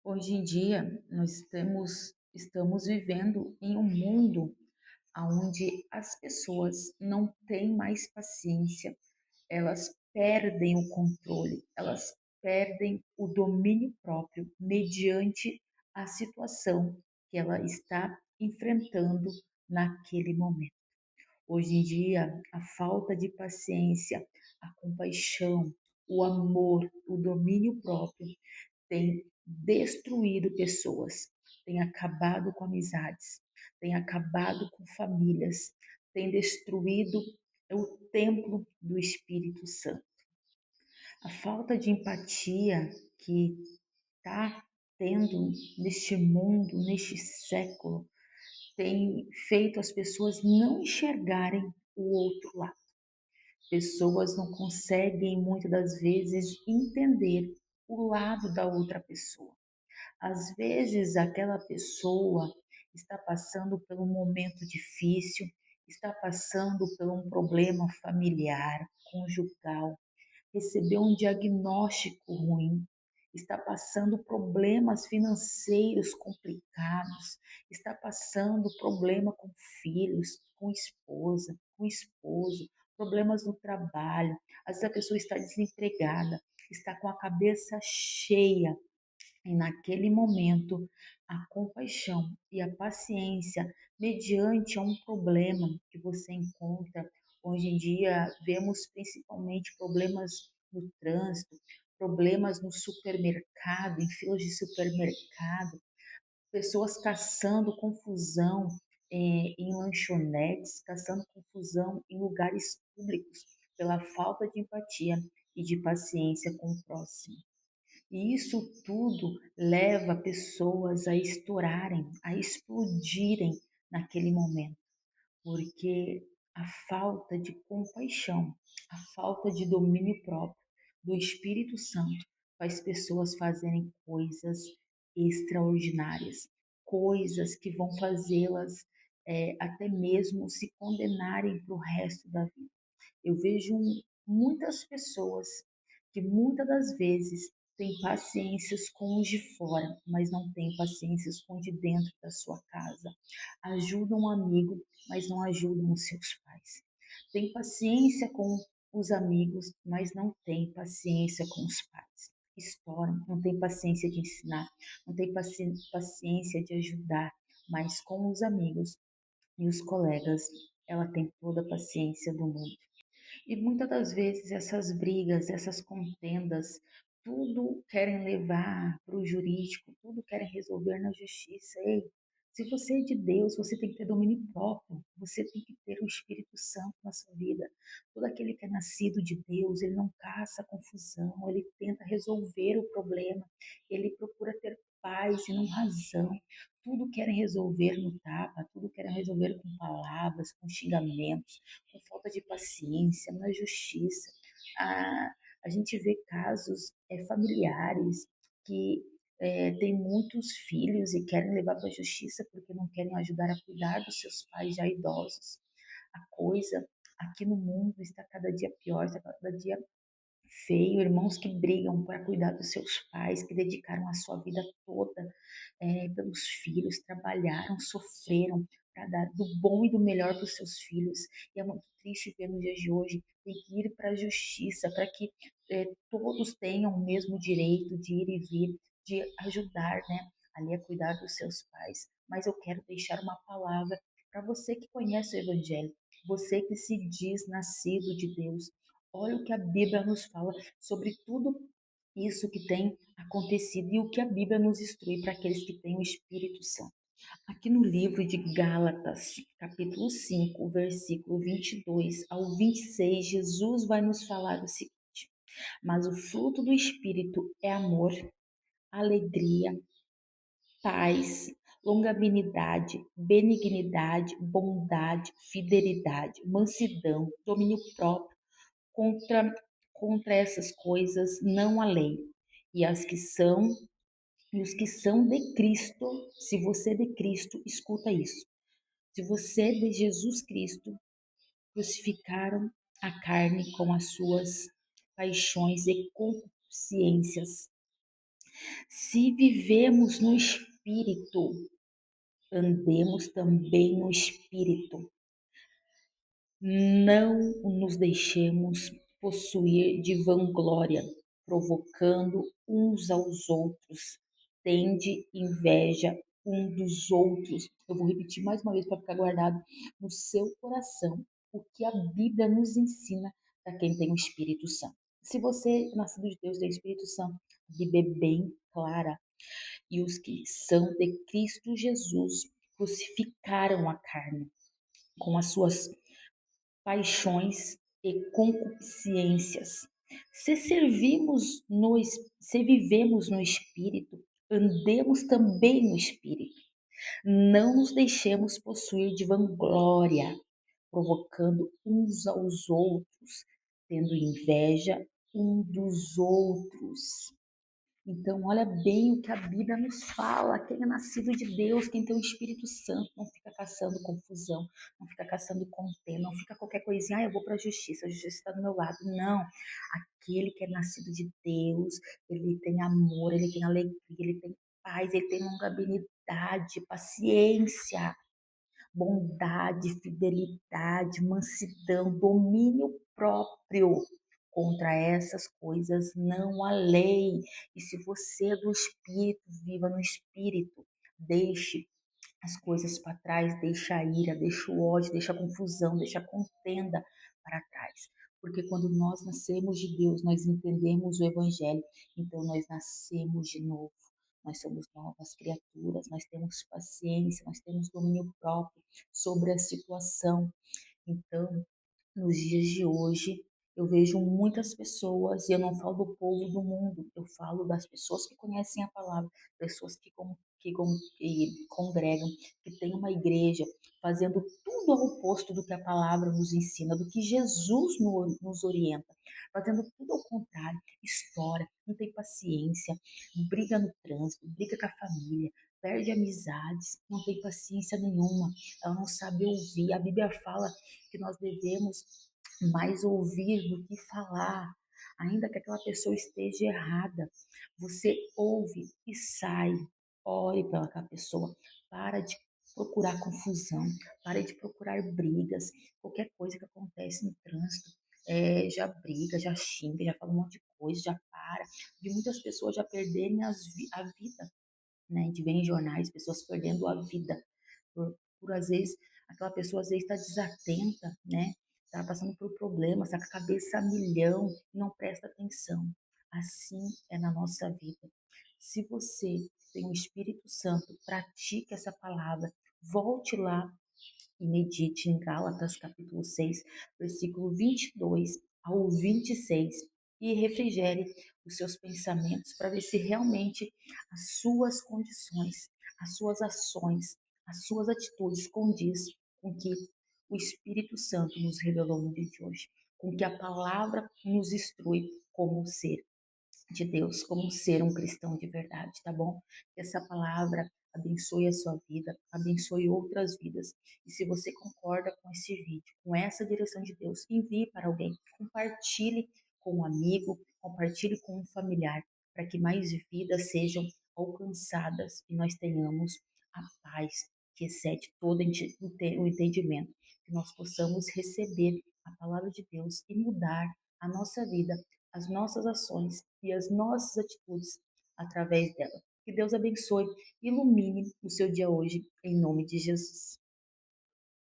Hoje em dia, estamos vivendo em um mundo onde as pessoas não têm mais paciência, elas perdem o controle, elas perdem o domínio próprio mediante a situação que ela está enfrentando naquele momento. Hoje em dia, a falta de paciência, a compaixão, o amor, o domínio próprio tem destruído pessoas, tem acabado com amizades, tem acabado com famílias, tem destruído o templo do Espírito Santo. A falta de empatia que está tendo neste mundo, neste século, tem feito as pessoas não enxergarem o outro lado. Pessoas não conseguem muitas das vezes entender o lado da outra pessoa. Às vezes, aquela pessoa está passando por um momento difícil, está passando por um problema familiar, conjugal, recebeu um diagnóstico ruim, está passando problemas financeiros complicados, está passando problema com filhos, com esposa, com esposo, problemas no trabalho, às vezes a pessoa está desempregada, está com a cabeça cheia e naquele momento, a compaixão e a paciência, mediante a um problema que você encontra, hoje em dia vemos principalmente problemas no trânsito, problemas no supermercado, em filas de supermercado, pessoas caçando confusão em lanchonetes, caçando confusão em lugares públicos, pela falta de empatia e de paciência com o próximo. E isso tudo leva pessoas a estourarem, a explodirem naquele momento, porque a falta de compaixão, a falta de domínio próprio do Espírito Santo faz pessoas fazerem coisas extraordinárias, coisas que vão fazê-las até mesmo se condenarem para o resto da vida. Eu vejo muitas pessoas que muitas das vezes têm paciências com os de fora, mas não têm paciências com os de dentro da sua casa. Ajudam um amigo, mas não ajudam os seus pais. Tem paciência com os amigos, mas não tem paciência com os pais. Estouram, não tem paciência de ensinar, não tem paciência de ajudar, mas com os amigos e os colegas, ela tem toda a paciência do mundo. E muitas das vezes essas brigas, essas contendas, tudo querem levar para o jurídico, tudo querem resolver na justiça. Ei, se você é de Deus, você tem que ter domínio próprio, você tem que ter o Espírito Santo na sua vida. Todo aquele que é nascido de Deus, ele não caça confusão, ele tenta resolver o problema, ele procura ter paz e não razão. Tudo querem resolver no tapa, tudo querem resolver com palavras, com xingamentos, com falta de paciência, na justiça. A gente vê casos familiares que têm muitos filhos e querem levar para a justiça porque não querem ajudar a cuidar dos seus pais já idosos. A coisa aqui no mundo está cada dia pior, está cada dia feio, irmãos que brigam para cuidar dos seus pais, que dedicaram a sua vida toda pelos filhos, trabalharam, sofreram para dar do bom e do melhor para os seus filhos. E é muito triste ver nos dias de hoje tem que ir para a justiça para que todos tenham o mesmo direito de ir e vir, de ajudar, né, ali a cuidar dos seus pais. Mas eu quero deixar uma palavra para você que conhece o Evangelho, você que se diz nascido de Deus. Olha o que a Bíblia nos fala sobre tudo isso que tem acontecido e o que a Bíblia nos instrui para aqueles que têm o Espírito Santo. Aqui no livro de Gálatas, capítulo 5, versículo 22 ao 26, Jesus vai nos falar o seguinte: mas o fruto do Espírito é amor, alegria, paz, longanimidade, benignidade, bondade, fidelidade, mansidão, domínio próprio. Contra, contra essas coisas não há lei. E as que são, e os que são de Cristo, se você é de Cristo, escuta isso. Se você é de Jesus Cristo, crucificaram a carne com as suas paixões e consciências. Se vivemos no Espírito, andemos também no Espírito. Não nos deixemos possuir de vanglória, provocando uns aos outros. Tende inveja um dos outros. Eu vou repetir mais uma vez para ficar guardado no seu coração o que a Bíblia nos ensina para quem tem o Espírito Santo. Se você é nascido de Deus, tem o Espírito Santo, a Bíblia é bem clara. E os que são de Cristo Jesus crucificaram a carne com as suas paixões e concupiscências. Se servimos no, se vivemos no Espírito, andemos também no Espírito. Não nos deixemos possuir de vanglória, provocando uns aos outros, tendo inveja um dos outros. Então, olha bem o que a Bíblia nos fala. Quem é nascido de Deus, quem tem o Espírito Santo, não fica caçando confusão, não fica caçando contenda, não fica qualquer coisinha, eu vou para a justiça está do meu lado. Não. Aquele que é nascido de Deus, ele tem amor, ele tem alegria, ele tem paz, ele tem longanimidade, paciência, bondade, fidelidade, mansidão, domínio próprio. Contra essas coisas não há lei. E se você é do Espírito, viva no Espírito. Deixe as coisas para trás, deixa a ira, deixa o ódio, deixa a confusão, deixa a contenda para trás. Porque quando nós nascemos de Deus, nós entendemos o Evangelho, então nós nascemos de novo. Nós somos novas criaturas, nós temos paciência, nós temos domínio próprio sobre a situação. Então, nos dias de hoje, eu vejo muitas pessoas, e eu não falo do povo do mundo, eu falo das pessoas que conhecem a palavra, pessoas que congregam, que têm uma igreja, fazendo tudo ao oposto do que a palavra nos ensina, do que Jesus nos orienta, fazendo tudo ao contrário, estoura, não tem paciência, briga no trânsito, briga com a família, perde amizades, não tem paciência nenhuma, ela não sabe ouvir. A Bíblia fala que nós devemos mais ouvir do que falar, ainda que aquela pessoa esteja errada. Você ouve e sai, ore pelaquela pessoa, para de procurar confusão, para de procurar brigas, qualquer coisa que acontece no trânsito. Já briga, já xinga, já fala um monte de coisa, já para. De muitas pessoas já perderem a vida, né? A gente vê em jornais pessoas perdendo a vida por às vezes, aquela pessoa às vezes está desatenta, né? Está passando por problemas, está com a cabeça a milhão, não presta atenção. Assim é na nossa vida. Se você tem o Espírito Santo, pratique essa palavra, volte lá e medite em Gálatas capítulo 6, versículo 22 ao 26 e refrigere os seus pensamentos para ver se realmente as suas condições, as suas ações, as suas atitudes condiz com que o Espírito Santo nos revelou no dia de hoje, com que a palavra nos instrui como ser de Deus, como ser um cristão de verdade, tá bom? Que essa palavra abençoe a sua vida, abençoe outras vidas. E se você concorda com esse vídeo, com essa direção de Deus, envie para alguém, compartilhe com um amigo, compartilhe com um familiar, para que mais vidas sejam alcançadas e nós tenhamos a paz que excede todo o entendimento, que nós possamos receber a palavra de Deus e mudar a nossa vida, as nossas ações e as nossas atitudes através dela. Que Deus abençoe, ilumine o seu dia hoje, em nome de Jesus.